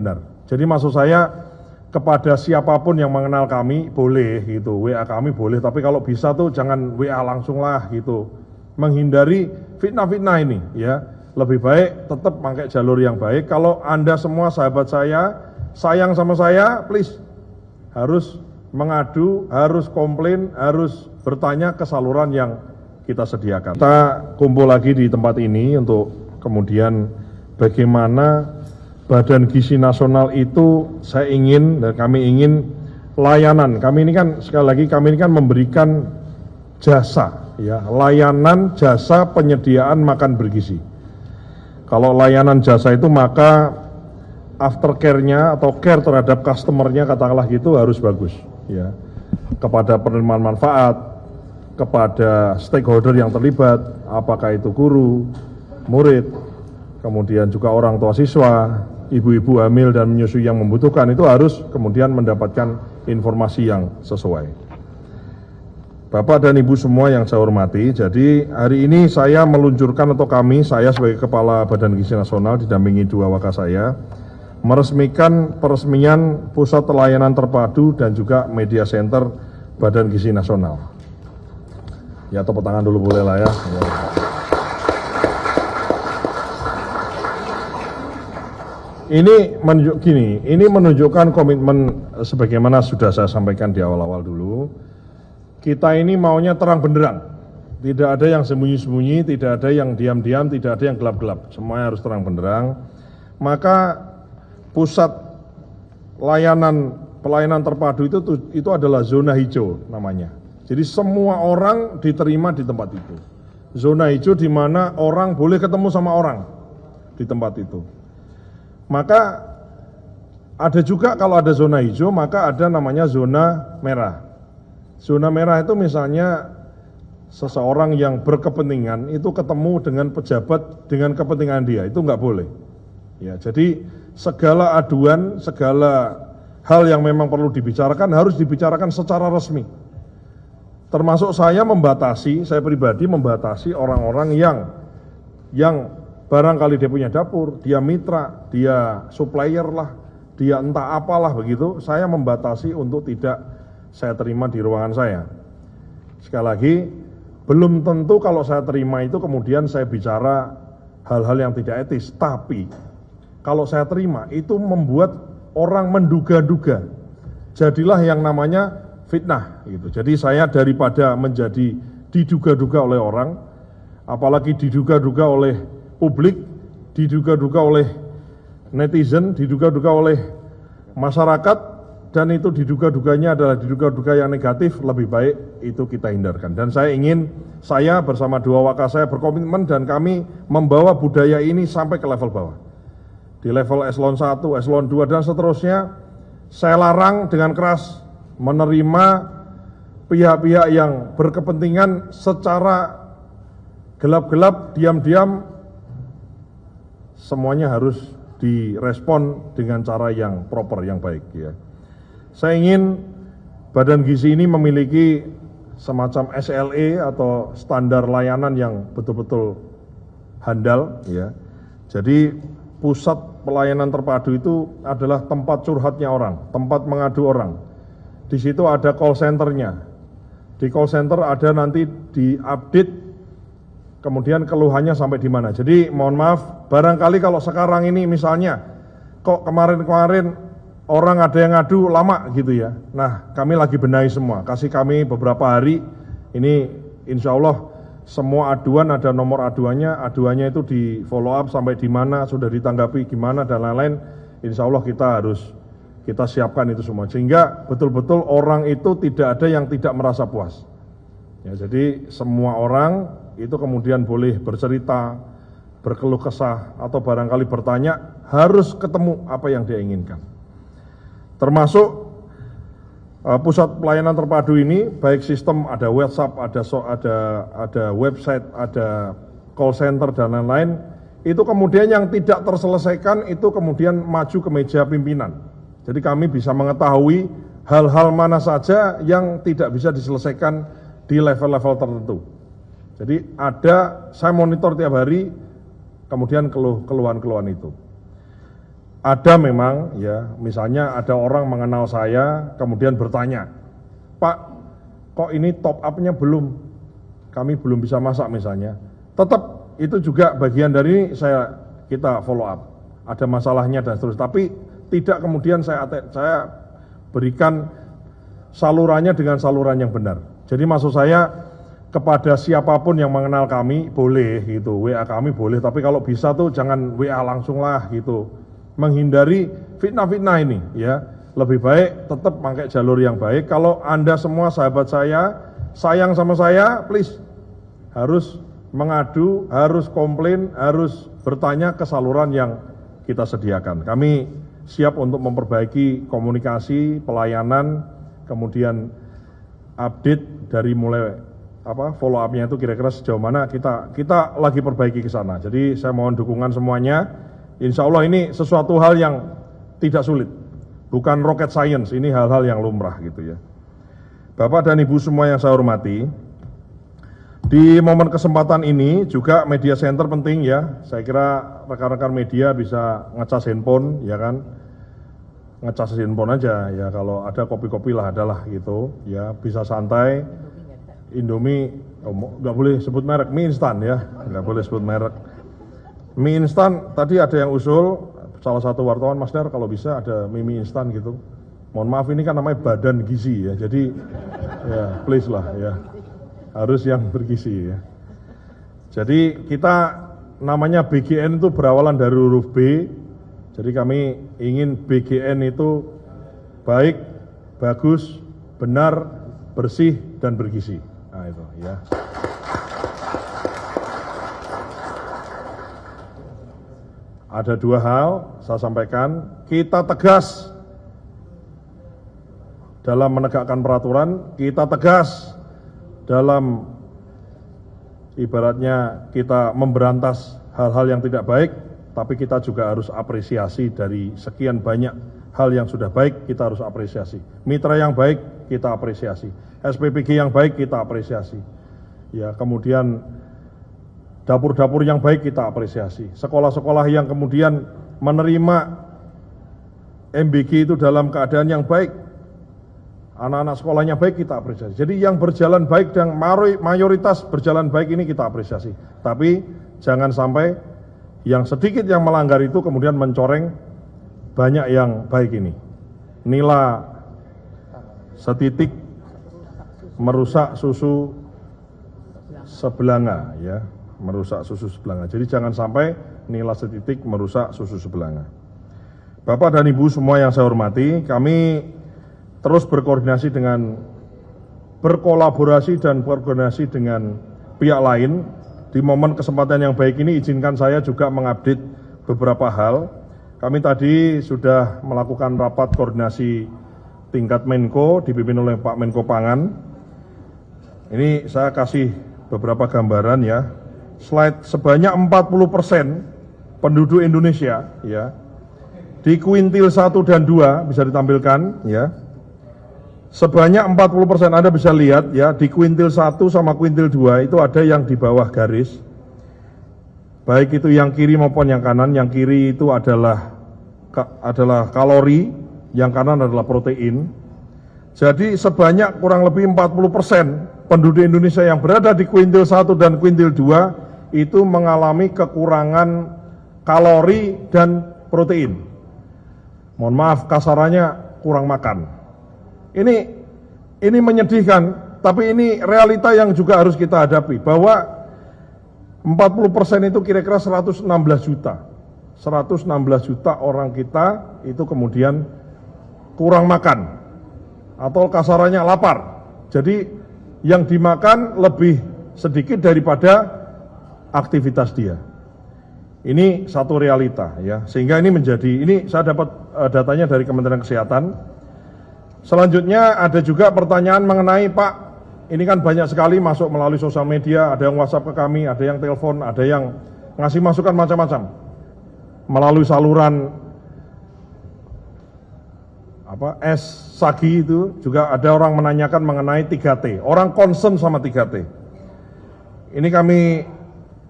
benar. Jadi maksud saya kepada siapapun yang mengenal kami boleh gitu, WA kami boleh, tapi kalau bisa tuh jangan WA langsung lah gitu. Menghindari fitnah-fitnah ini ya. Lebih baik tetap pakai jalur yang baik. Kalau Anda semua sahabat saya, sayang sama saya, please harus mengadu, harus komplain, harus bertanya ke saluran yang kita sediakan. Kita kumpul lagi di tempat ini untuk kemudian bagaimana Badan Gizi Nasional itu saya ingin dan kami ingin layanan. Kami ini kan sekali lagi kami ini kan memberikan jasa ya, layanan jasa penyediaan makan bergizi. Kalau layanan jasa itu maka aftercare-nya atau care terhadap customer-nya katakanlah gitu harus bagus ya. Kepada penerima manfaat, kepada stakeholder yang terlibat, apakah itu guru, murid, kemudian juga orang tua siswa, ibu-ibu hamil dan menyusui yang membutuhkan itu harus kemudian mendapatkan informasi yang sesuai. Bapak dan Ibu semua yang saya hormati, jadi hari ini saya meluncurkan atau saya sebagai Kepala Badan Gizi Nasional didampingi dua wakil saya, meresmikan peresmian Pusat Layanan Terpadu dan juga Media Center Badan Gizi Nasional. Ya tepuk tangan dulu boleh lah ya. Ini menunjukkan komitmen sebagaimana sudah saya sampaikan di awal-awal dulu. Kita ini maunya terang benderang, tidak ada yang sembunyi-sembunyi, tidak ada yang diam-diam, tidak ada yang gelap-gelap, semuanya harus terang benderang. Maka pusat pelayanan terpadu itu adalah zona hijau namanya. Jadi semua orang diterima di tempat itu. Zona hijau di mana orang boleh ketemu sama orang di tempat itu. Maka ada juga kalau ada zona hijau maka ada namanya zona merah. Zona merah itu misalnya seseorang yang berkepentingan itu ketemu dengan pejabat dengan kepentingan dia, itu nggak boleh. Ya, jadi segala aduan, segala hal yang memang perlu dibicarakan harus dibicarakan secara resmi. Termasuk saya pribadi membatasi orang-orang yang barangkali dia punya dapur, dia mitra, dia supplier lah, dia entah apalah begitu, saya membatasi untuk tidak saya terima di ruangan saya. Sekali lagi, belum tentu kalau saya terima itu kemudian saya bicara hal-hal yang tidak etis, tapi kalau saya terima itu membuat orang menduga-duga. Jadilah yang namanya fitnah gitu. Jadi saya daripada menjadi diduga-duga oleh orang, apalagi diduga-duga oleh publik, diduga-duga oleh netizen, diduga-duga oleh masyarakat, dan itu diduga-duganya adalah diduga-duga yang negatif, lebih baik itu kita hindarkan. Dan saya bersama dua wakil saya berkomitmen dan kami membawa budaya ini sampai ke level bawah. Di level eselon 1, eselon 2 dan seterusnya, saya larang dengan keras menerima pihak-pihak yang berkepentingan secara gelap-gelap, diam-diam, semuanya harus direspon dengan cara yang proper, yang baik ya. Saya ingin Badan Gizi ini memiliki semacam SLA atau standar layanan yang betul-betul handal ya. Jadi pusat pelayanan terpadu itu adalah tempat curhatnya orang, tempat mengadu orang. Di situ ada call center-nya. Di call center ada nanti diupdate kemudian keluhannya sampai di mana. Jadi mohon maaf, barangkali kalau sekarang ini misalnya kok kemarin-kemarin orang ada yang ngadu lama gitu ya. Nah, kami lagi benahi semua. Kasih kami beberapa hari. Ini insya Allah semua aduan ada nomor aduannya itu di follow up sampai di mana, sudah ditanggapi gimana dan lain-lain. Insya Allah kita siapkan itu semua. Sehingga betul-betul orang itu tidak ada yang tidak merasa puas. Ya, jadi semua orang itu kemudian boleh bercerita, berkeluh kesah atau barangkali bertanya, harus ketemu apa yang dia inginkan. Termasuk pusat pelayanan terpadu ini, baik sistem ada WhatsApp, ada website, ada call center dan lain-lain, itu kemudian yang tidak terselesaikan itu kemudian maju ke meja pimpinan. Jadi kami bisa mengetahui hal-hal mana saja yang tidak bisa diselesaikan di level-level tertentu. Jadi saya monitor tiap hari, kemudian keluhan-keluhan itu. ada memang ya, misalnya ada orang mengenal saya kemudian bertanya, Pak, kok ini top up-nya belum, kami belum bisa masak misalnya. Tetap itu juga bagian dari kita follow up, ada masalahnya dan seterusnya. Tapi tidak kemudian saya berikan salurannya dengan saluran yang benar. Jadi maksud saya kepada siapapun yang mengenal kami boleh gitu, WA kami boleh, tapi kalau bisa tuh jangan WA langsung lah gitu. Menghindari fitnah-fitnah ini ya. Lebih baik tetap pakai jalur yang baik. Kalau Anda semua sahabat saya, sayang sama saya, please harus mengadu, harus komplain, harus bertanya ke saluran yang kita sediakan. Kami siap untuk memperbaiki komunikasi, pelayanan, kemudian update dari mulai follow up-nya itu kira-kira sejauh mana kita lagi perbaiki ke sana. Jadi saya mohon dukungan semuanya. Insya Allah ini sesuatu hal yang tidak sulit, bukan rocket science, ini hal-hal yang lumrah gitu ya. Bapak dan Ibu semua yang saya hormati, di momen kesempatan ini juga media center penting ya. Saya kira rekan-rekan media bisa ngecas handphone ya kan, ngecas handphone aja ya, kalau ada kopi-kopi lah adalah gitu ya, bisa santai. Indomie, nggak boleh sebut merek, mie instan ya, nggak boleh sebut merek. Mie instan, tadi ada yang usul, salah satu wartawan, Mas Dar kalau bisa ada mie instan gitu. Mohon maaf ini kan namanya badan gizi ya, jadi ya please lah ya, harus yang bergizi ya. Jadi kita namanya BGN itu berawalan dari huruf B, jadi kami ingin BGN itu baik, bagus, benar, bersih, dan bergizi. Nah itu ya. Ada dua hal saya sampaikan, kita tegas dalam menegakkan peraturan, kita tegas dalam ibaratnya kita memberantas hal-hal yang tidak baik, tapi kita juga harus apresiasi dari sekian banyak hal yang sudah baik, kita harus apresiasi. Mitra yang baik kita apresiasi. SPPG yang baik kita apresiasi. Ya, kemudian dapur-dapur yang baik kita apresiasi. Sekolah-sekolah yang kemudian menerima MBG itu dalam keadaan yang baik. Anak-anak sekolahnya baik kita apresiasi. Jadi yang berjalan baik dan mayoritas berjalan baik ini kita apresiasi. Tapi jangan sampai yang sedikit yang melanggar itu kemudian mencoreng banyak yang baik ini. Nila setitik merusak susu sebelanga ya, merusak susu sebelanga. Jadi jangan sampai nila setitik merusak susu sebelanga. Bapak dan Ibu semua yang saya hormati, kami terus berkolaborasi dan berkoordinasi dengan pihak lain. Di momen kesempatan yang baik ini izinkan saya juga mengupdate beberapa hal. Kami tadi sudah melakukan rapat koordinasi tingkat Menko dipimpin oleh Pak Menko Pangan. Ini saya kasih beberapa gambaran ya. Slide sebanyak 40% penduduk Indonesia ya. Di kuintil 1 dan 2 bisa ditampilkan ya. Sebanyak 40% Anda bisa lihat ya, di kuintil 1 sama kuintil 2 itu ada yang di bawah garis. Baik itu yang kiri maupun yang kanan. Yang kiri itu adalah kalori, yang kanan adalah protein. Jadi sebanyak kurang lebih 40% penduduk Indonesia yang berada di kuintil 1 dan kuintil 2 itu mengalami kekurangan kalori dan protein. Mohon maaf kasarannya, kurang makan. Ini menyedihkan, tapi ini realita yang juga harus kita hadapi, bahwa 40% itu kira-kira 116 juta. 116 juta orang kita itu kemudian kurang makan, atau kasarannya lapar. Jadi yang dimakan lebih sedikit daripada aktivitas dia. Ini satu realita ya, sehingga ini saya dapat datanya dari Kementerian Kesehatan. Selanjutnya ada juga pertanyaan mengenai, Pak, ini kan banyak sekali masuk melalui sosial media, ada yang WhatsApp ke kami, ada yang telepon, ada yang ngasih masukan macam-macam melalui saluran Sagi itu juga ada orang menanyakan mengenai 3T. Orang concern sama 3T. Ini kami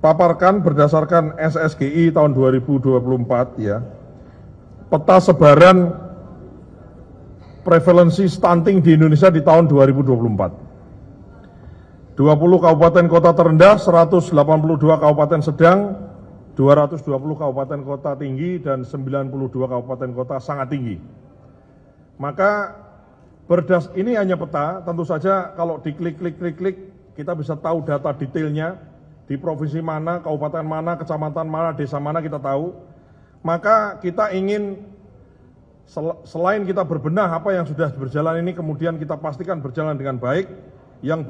paparkan berdasarkan SSGI tahun 2024 ya. peta sebaran prevalensi stunting di Indonesia di tahun 2024. 20 kabupaten kota terendah, 182 kabupaten sedang, 220 kabupaten kota tinggi, dan 92 kabupaten kota sangat tinggi. Maka ini hanya peta, tentu saja kalau diklik, kita bisa tahu data detailnya, di provinsi mana, kabupaten mana, kecamatan mana, desa mana kita tahu. Maka kita ingin selain kita berbenah apa yang sudah berjalan ini, kemudian kita pastikan berjalan dengan baik, yang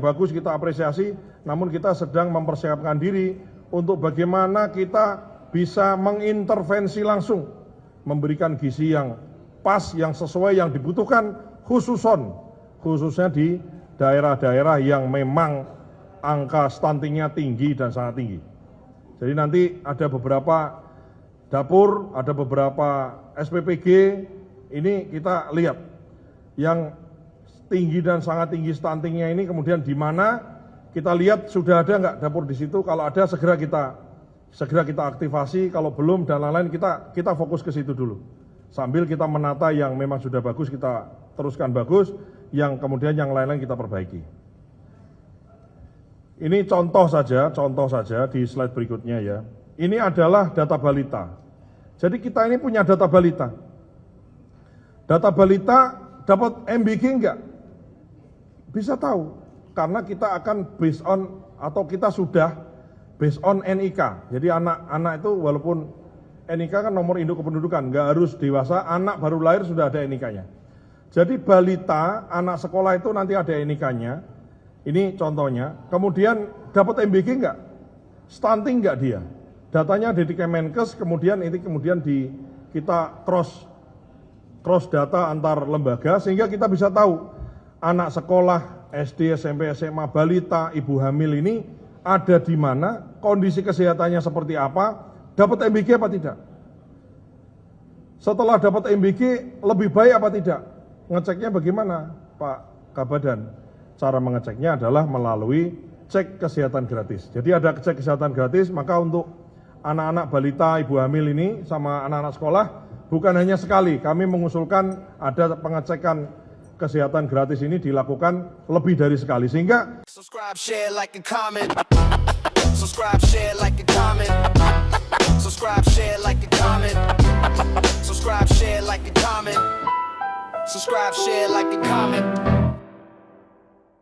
bagus kita apresiasi, namun kita sedang mempersiapkan diri untuk bagaimana kita bisa mengintervensi langsung, memberikan gizi yang pas, yang sesuai, yang dibutuhkan, khususnya di daerah-daerah yang memang angka stuntingnya tinggi dan sangat tinggi. Jadi nanti ada beberapa dapur, ada beberapa SPPG, ini kita lihat yang tinggi dan sangat tinggi stuntingnya ini, kemudian di mana kita lihat sudah ada nggak dapur di situ. Kalau ada segera kita aktifasi, kalau belum dan lain-lain kita fokus ke situ dulu. Sambil kita menata yang memang sudah bagus kita teruskan bagus, yang kemudian yang lain-lain kita perbaiki. Ini contoh saja di slide berikutnya ya. Ini adalah data balita. Jadi kita ini punya data balita. Data balita dapat MBG enggak? Bisa tahu, karena kita akan based on, atau kita sudah based on NIK. Jadi anak-anak itu walaupun NIK kan nomor induk kependudukan, enggak harus dewasa, anak baru lahir sudah ada NIK-nya. Jadi balita, anak sekolah itu nanti ada NIK-nya. Ini contohnya. Kemudian dapat MBG enggak? Stunting enggak dia? Datanya ada di Kemenkes, kemudian kita cross data antar lembaga sehingga kita bisa tahu anak sekolah, SD, SMP, SMA, balita, ibu hamil ini ada di mana, kondisi kesehatannya seperti apa, dapat MBG apa tidak. Setelah dapat MBG lebih baik apa tidak? Ngeceknya bagaimana Pak Kabadan? Cara mengeceknya adalah melalui cek kesehatan gratis. Jadi ada cek kesehatan gratis, maka untuk anak-anak balita, ibu hamil ini sama anak-anak sekolah bukan hanya sekali, kami mengusulkan ada pengecekan kesehatan gratis ini dilakukan lebih dari sekali sehingga subscribe, share, like, and comment. Subscribe, share, like, and comment. Subscribe, share, like, and comment. Subscribe, share, like, and comment. Subscribe, share, like, and comment.